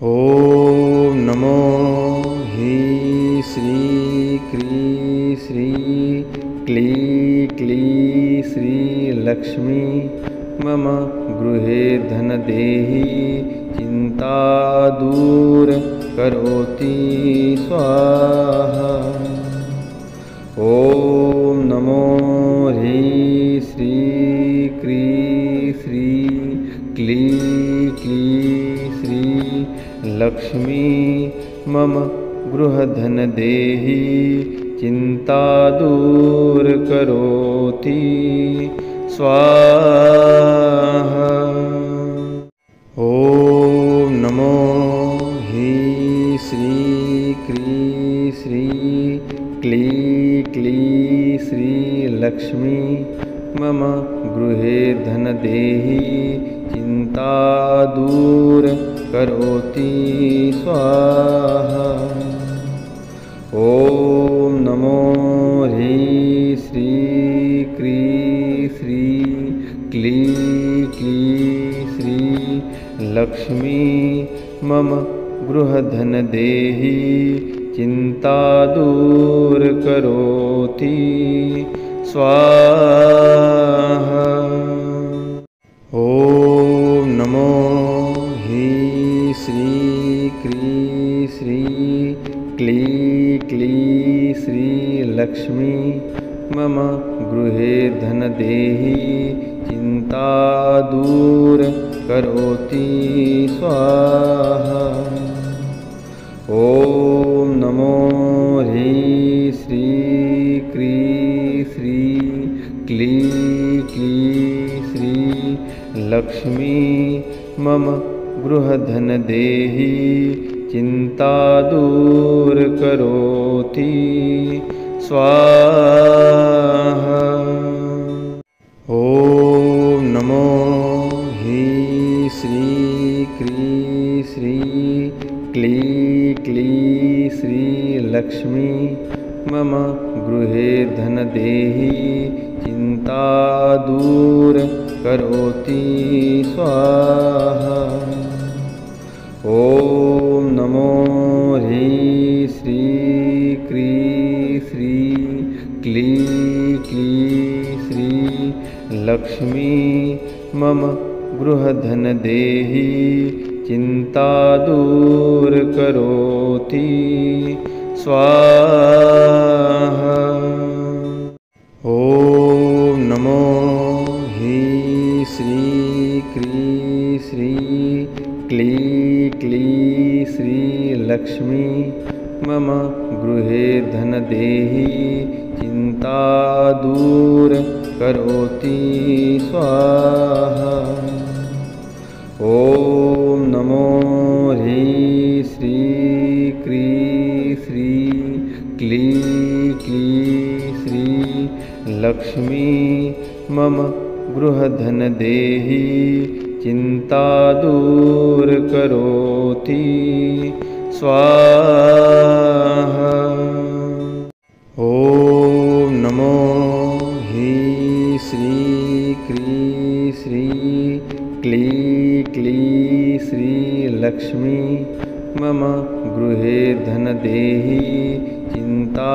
ॐ नमो हि श्री क्री श्री क्ली क्ली श्री लक्ष्मी मम गृहे धन देहि चिंता दूर करोति स्वाहा। ॐ नमो ह्री श्री क्री श्री क्ली क्ली श्री लक्ष्मी मम गृहधन देहि चिंता दूर करोति स्वाहा। ॐ नमो हि श्री क्री श्री क्ली क्ली श्री लक्ष्मी मम गृहे धन देहि चिंता दूर करोति स्वाहा। ॐ नमो ह्री श्री क्री श्री क्ली क्ली श्री लक्ष्मी मम गृहधन देहि चिंता दूर करोति स्वाहा। ॐ नमो हि श्री क्री श्री क्ली क्ली श्री लक्ष्मी मम गृहे धन देहि चिंता दूर करोति स्वाहा। ॐ नमो ह्री श्री क्री श्री क्ली क्ली श्री लक्ष्मी मम गृहधन देहि चिंता दूर करोति स्वाहा। ॐ नमो हि श्री क्री श्री क्ली क्ली श्री लक्ष्मी मम गृहे धन देहि चिंता दूर करोति स्वाहा। ॐ नमो ह्री श्री क्री श्री क्ली क्ली श्री लक्ष्मी मम गृहधन देहि चिंता दूर करोति स्वाहा। ॐ नमो हि श्री क्री श्री क्ली क्ली श्री लक्ष्मी मम गृहे धन देहि चिंता दूर करोति स्वाहा। ॐ नमो ह्री श्री क्री श्री क्ली क्ली श्री लक्ष्मी मम गृहधन देहि चिंता दूर करोति स्वाहा। ॐ नमो हि श्री क्री श्री क्ली क्ली श्री लक्ष्मी मम गृहे धन देहि चिंता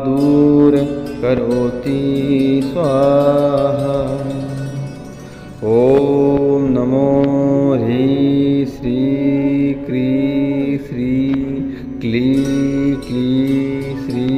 दूर करोति स्वाहा। ॐ नमो ह्री श्री क्री श्री क्ली क्ली श्री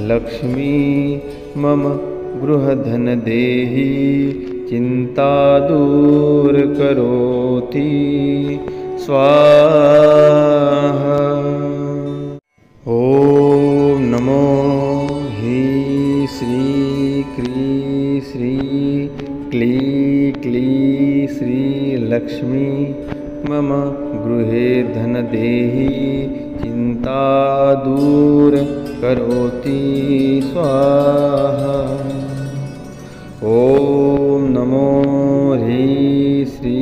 लक्ष्मी मम गृहधन देहि चिंता दूर करोति स्वाहा। ॐ नमो हि श्री क्री श्री क्ली क्ली श्री लक्ष्मी मम गृहे धन देहि चिंता दूर करोति स्वाहा। ॐ नमो ह्री श्री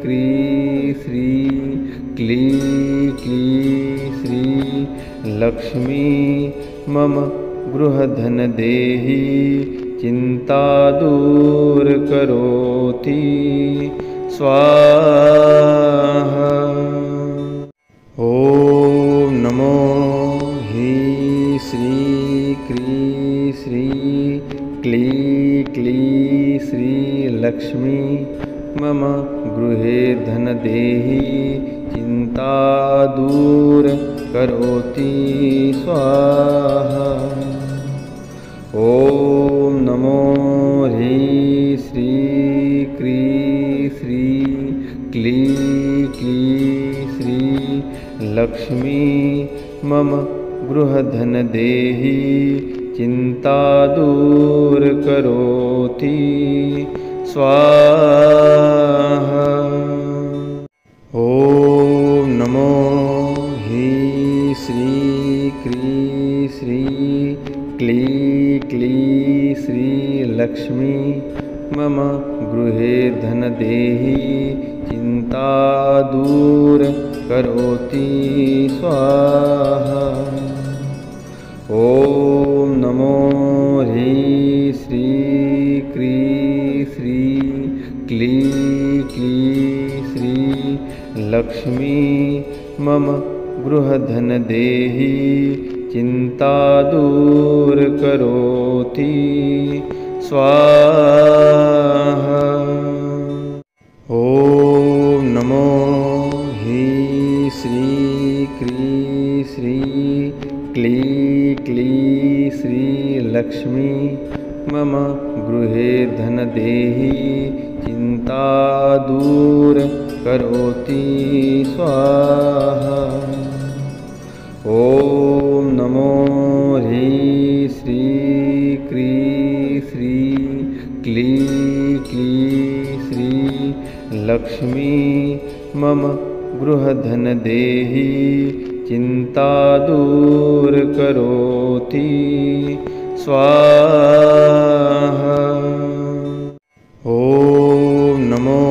क्री श्री क्ली क्ली श्री लक्ष्मी मम गृहधन देहि चिंता दूर करोति स्वाहा। श्रीलक्ष्मी मम गृहे धनदेही चिन्ता दूर करोति स्वाहा। ॐ नमो ह्रीं श्री क्रीं श्री क्लीं क्लीं श्री लक्ष्मी मम गृहधनदेही चिन्ता दूर करोति स्वाहा। ॐ नमो ह्रीं श्री क्रीं श्री क्लीं क्लीं श्री लक्ष्मी मम गृहे धनदेही चिन्ता दूर करोति स्वाहा। ॐ नमो ह्रीं श्री क्रीं श्री क्लीं क्लीं श्री लक्ष्मी मम गृहधनदेही चिन्ता दूर करोति स्वाहा। ॐ नमो ह्रीं श्री क्रीं श्री क्लीं क्लीं श्री लक्ष्मी मम गृहे धनदेही चिन्ता दूर करोति स्वाहा। ॐ नमो ह्रीं श्री क्रीं श्री क्लीं क्लीं श्री लक्ष्मी मम गृहधनदेही चिन्ता दूर करोति स्वाहा। ॐ नमो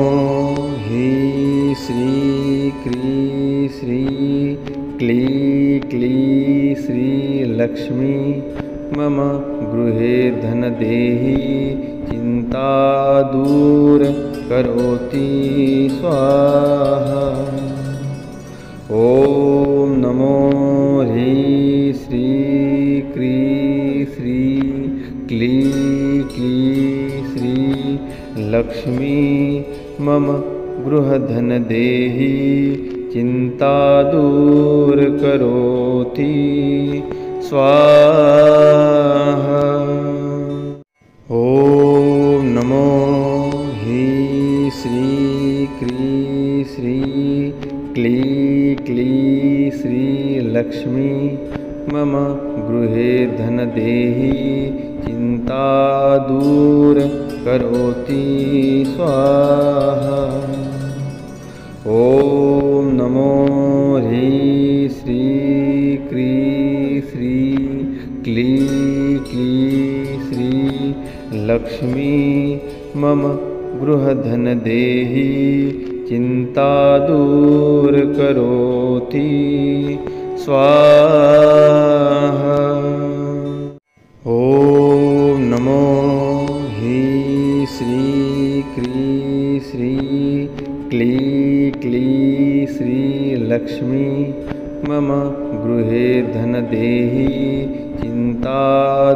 ह्रीं श्री क्रीं श्री क्लीं क्लीं श्री लक्ष्मी मम गृहे धनदेही चिन्ता दूर करोति स्वाहा। ॐ नमो ह्रीं श्री क्रीं श्री क्लीं क्लीं श्री लक्ष्मी मम गृहधनदेही चिन्ता दूर करोति स्वाहा। ॐ नमो ह्रीं श्री क्रीं श्री क्लीं क्लीं श्री लक्ष्मी मम गृहे धनदेही चिन्ता दूर करोति स्वाहा। ॐ नमो ह्रीं श्री क्रीं श्री क्लीं क्लीं श्री लक्ष्मी मम गृहधनदेही चिन्ता दूर करोति स्वाहा। ॐ नमो ह्रीं श्री क्रीं श्री क्लीं क्लीं श्री लक्ष्मी मम गृहे धनदेही चिन्ता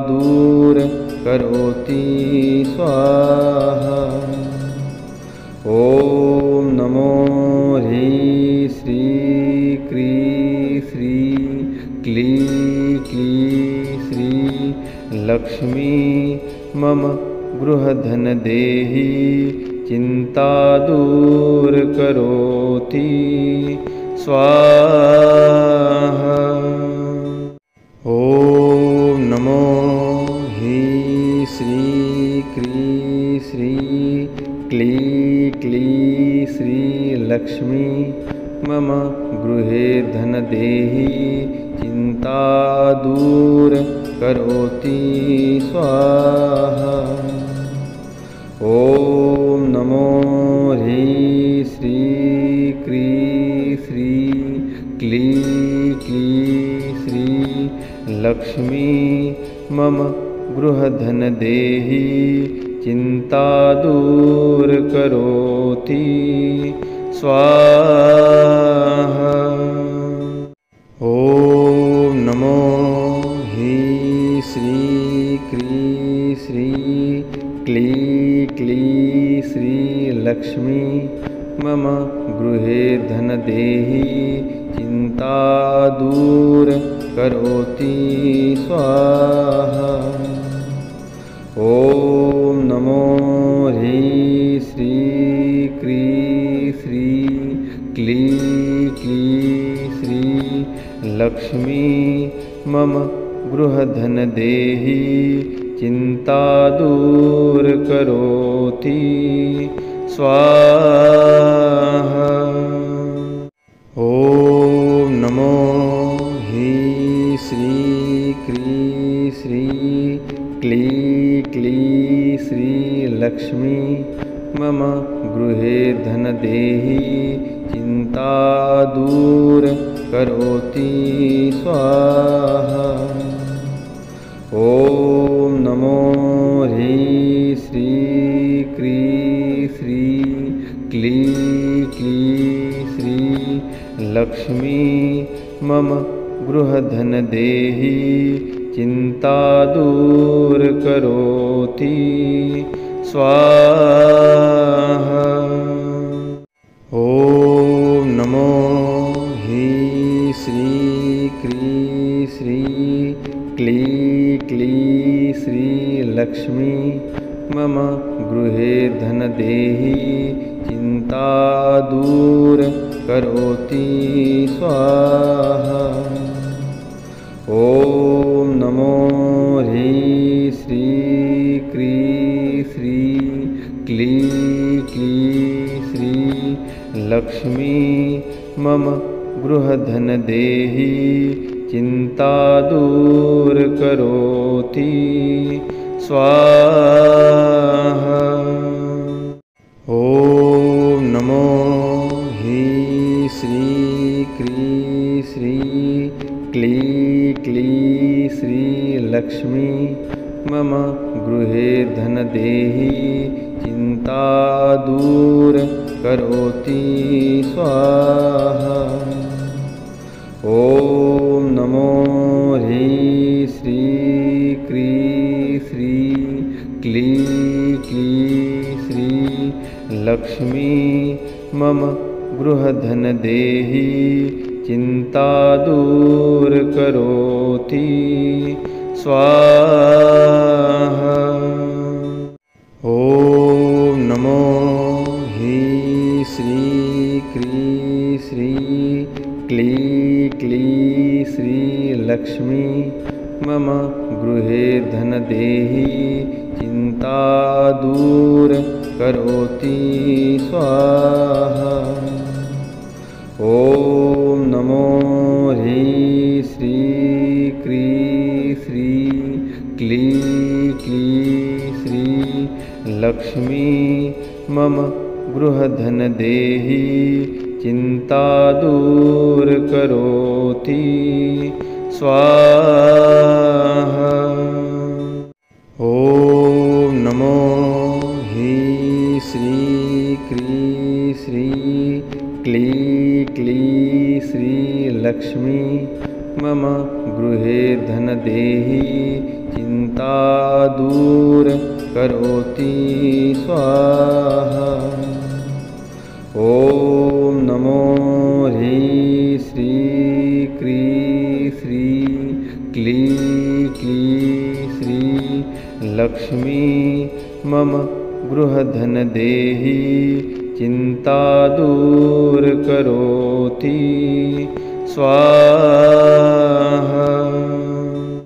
दूर करोति स्वाहा। ॐ नमो ह्रीं श्री क्रीं श्री क्लीं क्लीं श्री लक्ष्मी मम गृहधनदेही चिन्ता दूर करोति स्वाहा। ॐ नमो ह्रीं श्री क्रीं श्री क्लीं क्लीं श्री लक्ष्मी मम गृहे धनदेही चिन्ता दूर करोति स्वाहा। ॐ नमो ह्रीं श्री क्रीं श्री क्लीं क्लीं श्री लक्ष्मी मम गृहधनदेही चिन्ता दूर करोति स्वाहा। ॐ नमो ह्रीं श्री क्रीं श्री क्लीं क्ली श्रीलक्ष्मी मम गृहे धनदेही चिन्ता दूर करोति स्वाहा। ॐ नमो ह्रीं श्री क्री श्री क्ली श्री लक्ष्मी मम गृहधनदेही चिन्ता दूर करोति स्वाहा। ॐ नमो ह्रीं श्री क्री श्री क्ली श्री लक्ष्मी मम गृहे धनदेही चिन्ता दूर करोति स्वाहा। ॐ नमो ह्रीं श्री क्री श्री क्ली श्री लक्ष्मी मम गृहधनदेही चिन्ता दूर करोति स्वाहा। ॐ नमो ह्रीं श्री क्री श्री क्ली श्री लक्ष्मी मम गृहे धनदेही चिन्ता दूर करोति स्वाहा। ॐ नमो ह्रीं श्री क्री श्री क्ली श्री लक्ष्मी मम गृहधनदेही चिन्ता दूर करोति स्वाहा। ॐ नमो ह्रीं श्री क्री श्री क्ली श्री लक्ष्मी मम गृहे धनदेही चिन्ता दूर करोति स्वाहा। ॐ नमो ह्रीं श्री क्री श्री क्ली श्री लक्ष्मी मम गृहधनदेही चिन्ता दूर करोति स्वाहा। ॐ नमो ह्रीं श्री क्री श्री क्ली श्री लक्ष्मी मम गृहे धनदेही चिन्ता दूर करोति स्वाहा। ॐ नमो ह्रीं श्री क्री श्री क्ली श्री लक्ष्मी मम गृहधनदेही चिन्ता दूर करोति स्वाहा। ॐ नमो ह्रीं श्री क्री श्री क्ली श्री लक्ष्मी मम गृहे धनदेही चिन्ता दूर करोति स्वाहा। ॐ नमो ह्रीं श्री क्री श्री क्ली श्री लक्ष्मी मम गृहधनदेही चिन्ता दूर करोति स्वाहा।